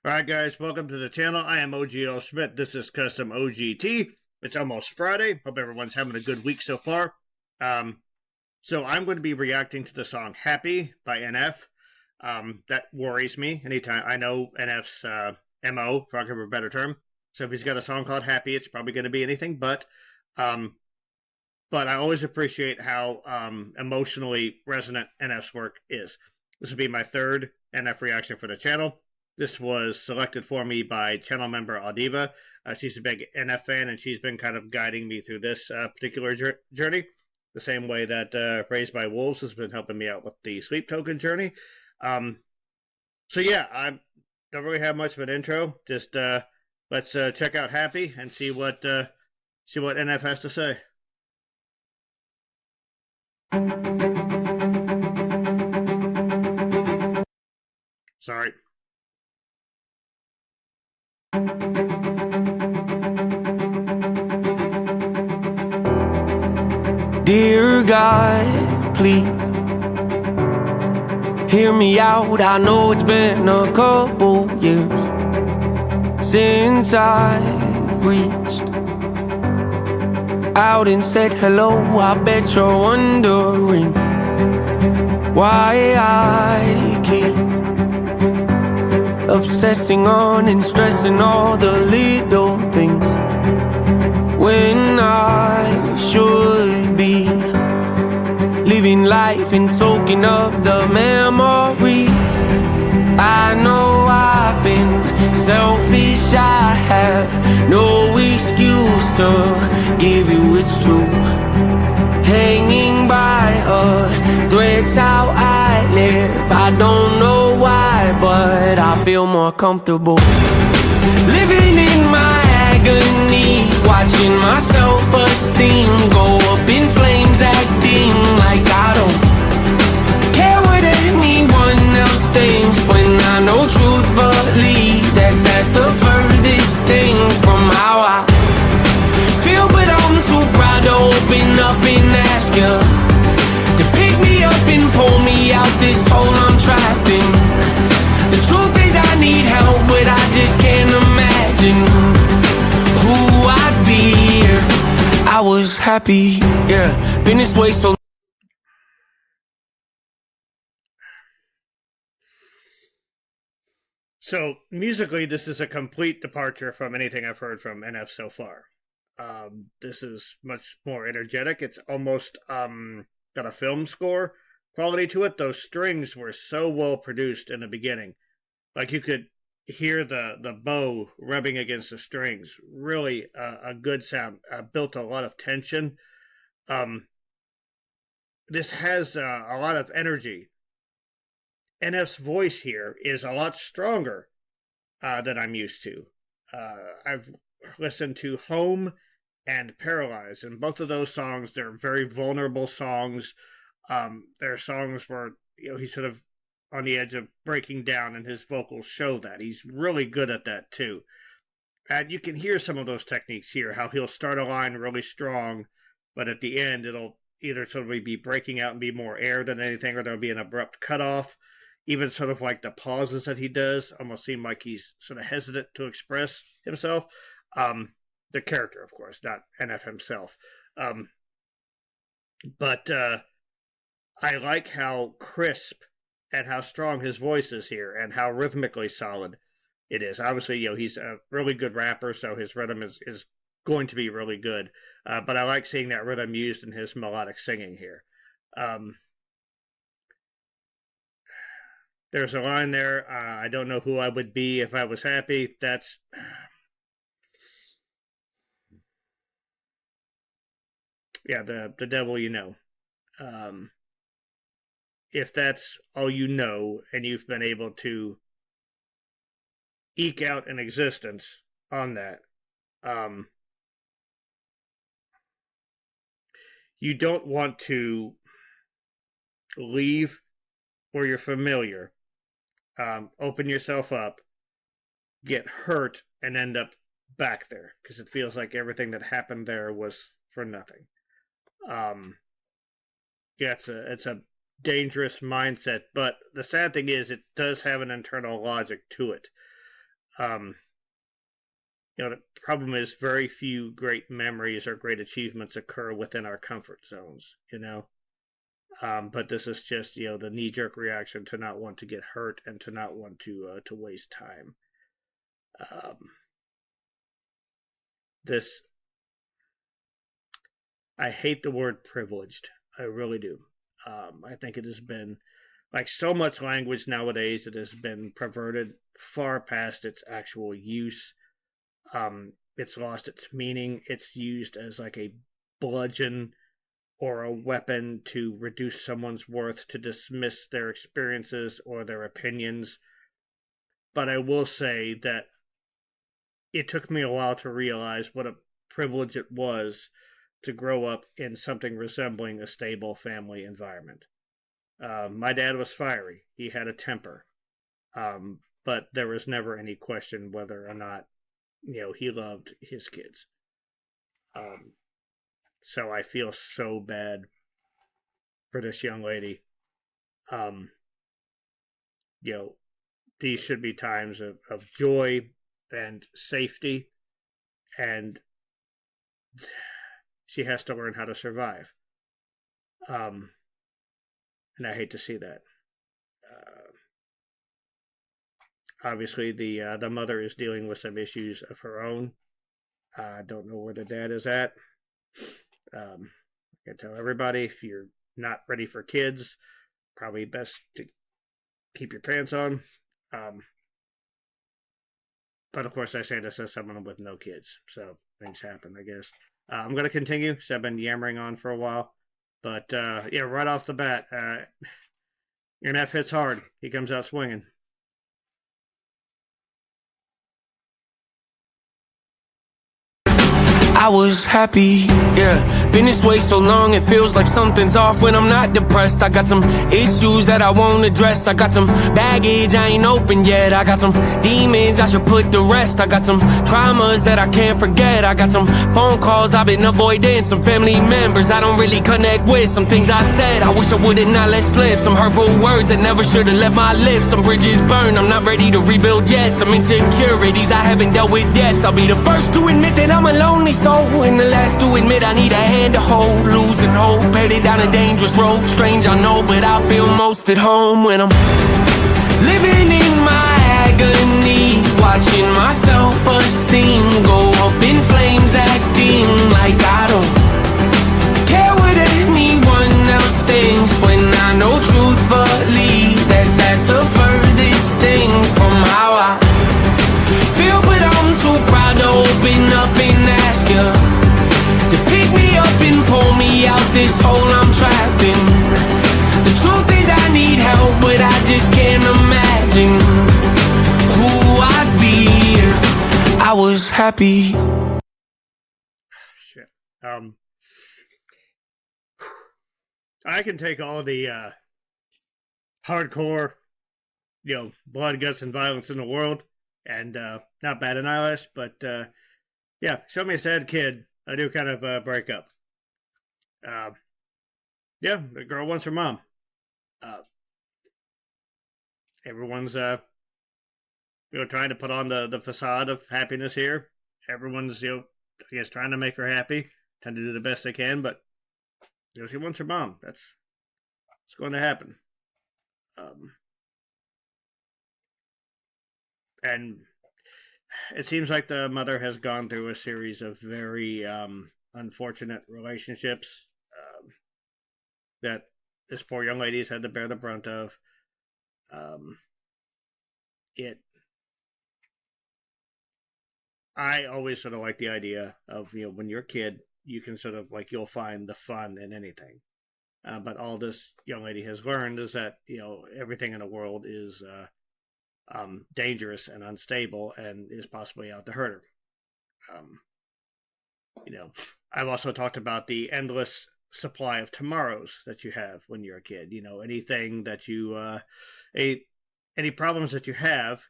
Alright guys, welcome to the channel. I am OGL Schmitt. This is Custom OGT. It's almost Friday. Hope everyone's having a good week so far. So I'm going to be reacting to the song Happy by NF. That worries me anytime. I know NF's MO, for lack of a better term. So if he's got a song called Happy, it's probably going to be anything but I always appreciate how emotionally resonant NF's work is. This will be my third NF reaction for the channel. This was selected for me by channel member Audiva. She's a big NF fan, and she's been kind of guiding me through this particular journey, the same way that Raised by Wolves has been helping me out with the Sleep Token journey. So yeah, I don't really have much of an intro. Just let's check out Happy and see what NF has to say. Sorry. Dear God, please hear me out. I know it's been a couple years since I've reached out and said hello. I bet you're wondering why I keep obsessing on and stressing all the little things when I should be living life and soaking up the memories. I know I've been selfish, I have no excuse to give you it's true. Hanging by a thread's how I live. I don't know why, but I feel more comfortable living in my agony, watching my self-esteem go up in flames, acting like I don't care what anyone else thinks, when I know truthfully that that's the furthest thing from how I feel. But I'm too proud to open up and ask you to pick me up and pull me out this hole I'm trapped in. The truth is I need help, but I just can't imagine who I'd be if I was happy. Yeah, been this way so. So musically, this is a complete departure from anything I've heard from NF so far. This is much more energetic. It's almost got a film score quality to it. Those strings were so well produced in the beginning. Like you could hear the bow rubbing against the strings. Really a good sound. Built a lot of tension. This has a lot of energy. NF's voice here is a lot stronger than I'm used to. I've listened to Home and Paralyzed, and both of those songs, they're very vulnerable songs. They're songs where he's sort of on the edge of breaking down, and his vocals show that. He's really good at that too. And you can hear some of those techniques here, how he'll start a line really strong, but at the end it'll either sort of be breaking out and be more air than anything, or there'll be an abrupt cutoff. Even sort of like the pauses that he does almost seem like he's sort of hesitant to express himself. The character, of course, not NF himself. But I like how crisp and how strong his voice is here, and how rhythmically solid it is. Obviously, he's a really good rapper, so his rhythm is going to be really good. But I like seeing that rhythm used in his melodic singing here. There's a line there, I don't know who I would be if I was happy. That's... yeah, the devil you know. If that's all you know, and you've been able to eke out an existence on that, you don't want to leave where you're familiar, open yourself up, get hurt, and end up back there, because it feels like everything that happened there was for nothing. Yeah, it's a dangerous mindset, but the sad thing is it does have an internal logic to it. The problem is very few great memories or great achievements occur within our comfort zones, But this is just, the knee-jerk reaction to not want to get hurt and to not want to waste time. I hate the word privileged. I really do. I think it has been, like so much language nowadays, it has been perverted far past its actual use. It's lost its meaning. It's used as like a bludgeon or a weapon to reduce someone's worth, to dismiss their experiences or their opinions. But I will say that it took me a while to realize what a privilege it was to grow up in something resembling a stable family environment. My dad was fiery. He had a temper. But there was never any question whether or not, he loved his kids. So I feel so bad for this young lady. These should be times of joy and safety, and she has to learn how to survive. And I hate to see that. Obviously, the mother is dealing with some issues of her own. I don't know where the dad is at. I can tell everybody, if you're not ready for kids, probably best to keep your pants on. But of course, I say this as someone with no kids, so things happen, I guess. I'm going to continue, because I've been yammering on for a while. But, right off the bat, your Neff hits hard. He comes out swinging. I was happy, yeah. Been this way so long, it feels like something's off when I'm not depressed. I got some issues that I won't address. I got some baggage I ain't open yet. I got some demons I should put to rest. I got some traumas that I can't forget. I got some phone calls I've been avoiding. Some family members I don't really connect with. Some things I said I wish I would've not let slip. Some hurtful words that never should've left my lips. Some bridges burned, I'm not ready to rebuild yet. Some insecurities I haven't dealt with yet. I'll be the first to admit that I'm a lonely soul, and the last to admit I need a hand to hold. Losing hope, headed down a dangerous road. Strange I know, but I feel most at home when I'm living in my agony, watching my self-esteem go up in flames, acting like I don't care what anyone else thinks, when I know truthfully that that's the furthest thing from how I feel. But I'm too proud to open up and ask you to pick me up and pull me out this hole I'm trapped in. The truth is I need help, but I just can't imagine who I'd be if I was happy. Shit. I can take all the hardcore, blood, guts, and violence in the world, and not bat an eyelash, but show me a sad kid, I do kind of break up. The girl wants her mom. Everyone's trying to put on the facade of happiness here. Everyone's I guess trying to make her happy, trying to do the best they can, but she wants her mom. That's what's going to happen. And it seems like the mother has gone through a series of very unfortunate relationships that this poor young lady has had to bear the brunt of. I always sort of like the idea of, when you're a kid, you can sort of you'll find the fun in anything. But all this young lady has learned is that, everything in the world is dangerous and unstable and is possibly out to hurt her. I've also talked about the endless supply of tomorrows that you have when you're a kid. Anything that you, any problems that you have,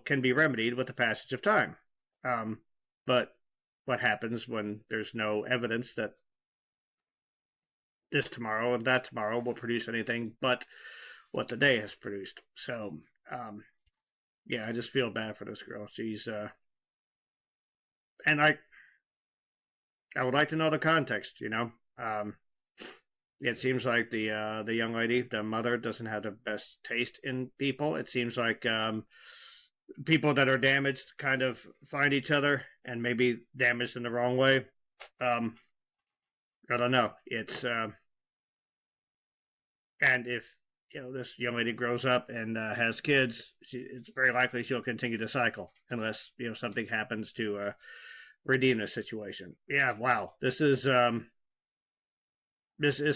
can be remedied with the passage of time. But what happens when there's no evidence that this tomorrow and that tomorrow will produce anything but what the day has produced? So, yeah, I just feel bad for this girl. She's and I would like to know the context. It seems like the young lady, the mother, doesn't have the best taste in people. It seems like people that are damaged kind of find each other and maybe damaged in the wrong way. I don't know. It's and if this young lady grows up and has kids, it's very likely she'll continue to cycle unless something happens to redeem the situation. Yeah, wow, this is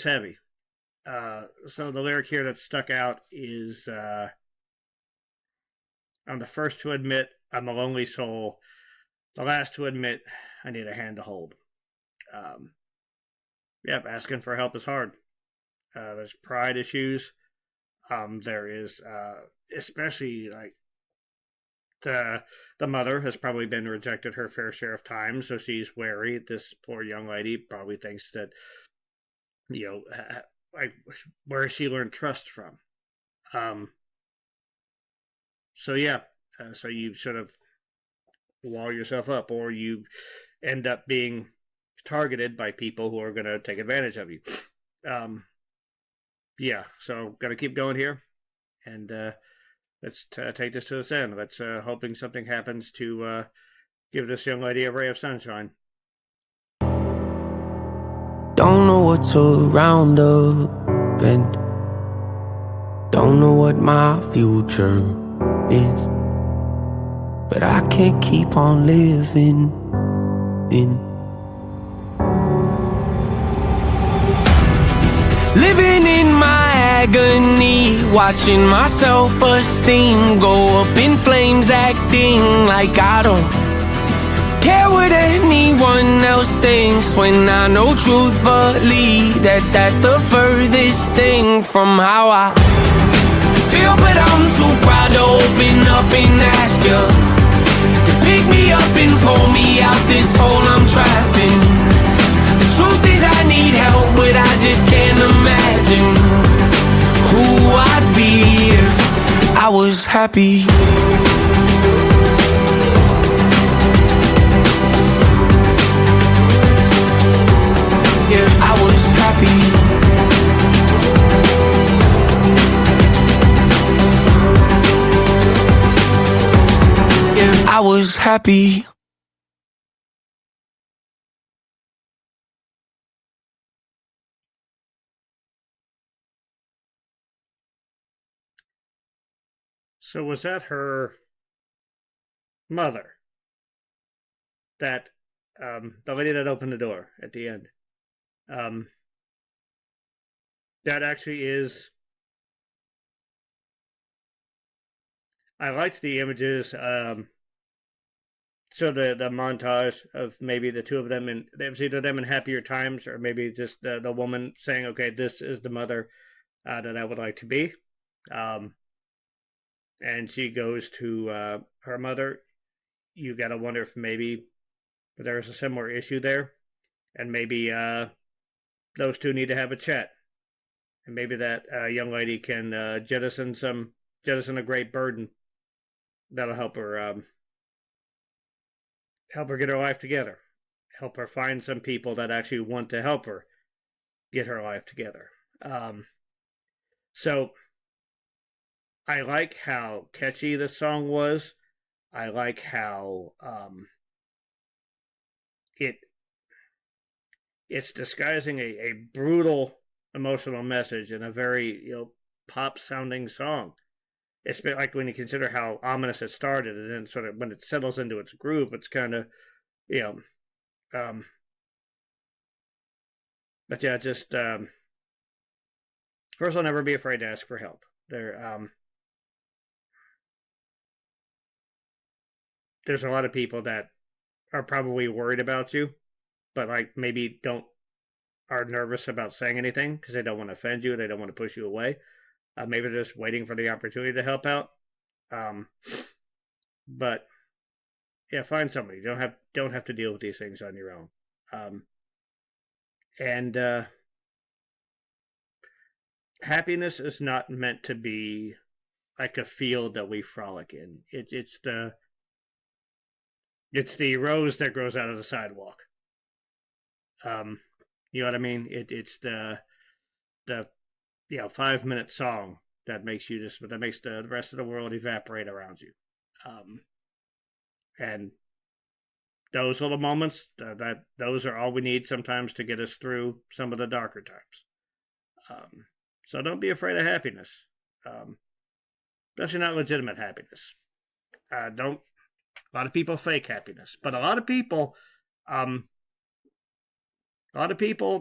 heavy. So the lyric here that stuck out is, I'm the first to admit I'm a lonely soul, the last to admit I need a hand to hold. Yep, asking for help is hard. There's pride issues. There is, especially like the mother has probably been rejected her fair share of times, so she's wary. This poor young lady probably thinks that, like, where she learned trust from. So yeah, so you sort of wall yourself up, or you end up being targeted by people who are going to take advantage of you. Yeah, so got to keep going here, and let's take this to its end. Let's hoping something happens to give this young lady a ray of sunshine. Don't know what's around the bend. Don't know what my future is, but I can't keep on living in my agony, watching my self-esteem go up in flames, acting like I don't care what anyone else thinks, when I know truthfully that that's the furthest thing from how I feel. But I'm too proud to open up and ask you to pick me up and pull me out this hole I'm trapped in. The truth is I need help, but I just can't imagine who I'd be if I was happy. If I was happy. If I was happy. So was that her mother? That the lady that opened the door at the end? That actually is. I liked the images. So the montage of maybe the two of them, and it was either them in happier times, or maybe just the woman saying, "Okay, this is the mother that I would like to be," and she goes to her mother. You gotta wonder if maybe there's a similar issue there, and maybe those two need to have a chat, and maybe that young lady can jettison a great burden that'll help her get her life together, help her find some people that actually want to help her get her life together. So I like how catchy the song was. I like how it's disguising a brutal emotional message in a very pop sounding song. It's been like when you consider how ominous it started, and then sort of when it settles into its groove, it's kind of but yeah, just first, I'll never be afraid to ask for help. There's a lot of people that are probably worried about you, but like maybe are nervous about saying anything because they don't want to offend you, they don't want to push you away. Maybe they're just waiting for the opportunity to help out. But yeah, find somebody. You don't have to deal with these things on your own. And happiness is not meant to be like a field that we frolic in. It's the rose that grows out of the sidewalk. You know what I mean? It's the 5-minute song that makes the rest of the world evaporate around you. And those little moments, those are all we need sometimes to get us through some of the darker times. So don't be afraid of happiness. Especially not legitimate happiness. A lot of people fake happiness, but a lot of people,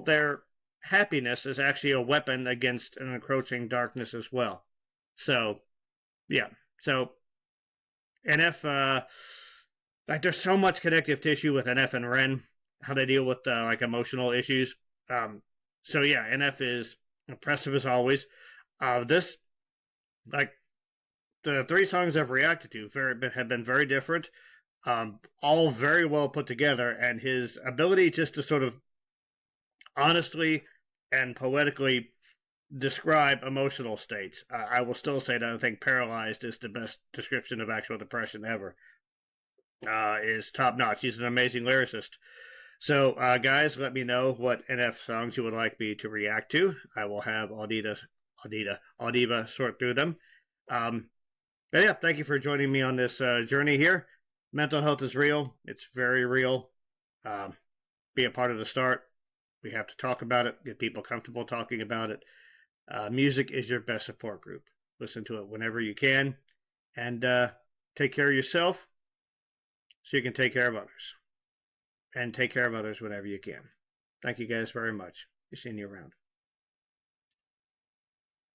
their happiness is actually a weapon against an encroaching darkness as well. So, yeah. So, NF, there's so much connective tissue with NF and Ren, how they deal with emotional issues. So yeah, NF is impressive as always. The 3 songs I've reacted to have been very different, all very well put together, and his ability just to sort of honestly and poetically describe emotional states. I will still say that I think Paralyzed is the best description of actual depression ever. Is top notch. He's an amazing lyricist. So, guys, let me know what NF songs you would like me to react to. I will have Audiva sort through them. But yeah, thank you for joining me on this journey here. Mental health is real. It's very real. Be a part of the start. We have to talk about it, get people comfortable talking about it. Music is your best support group. Listen to it whenever you can. And take care of yourself so you can take care of others. And take care of others whenever you can. Thank you guys very much. Be seeing you around.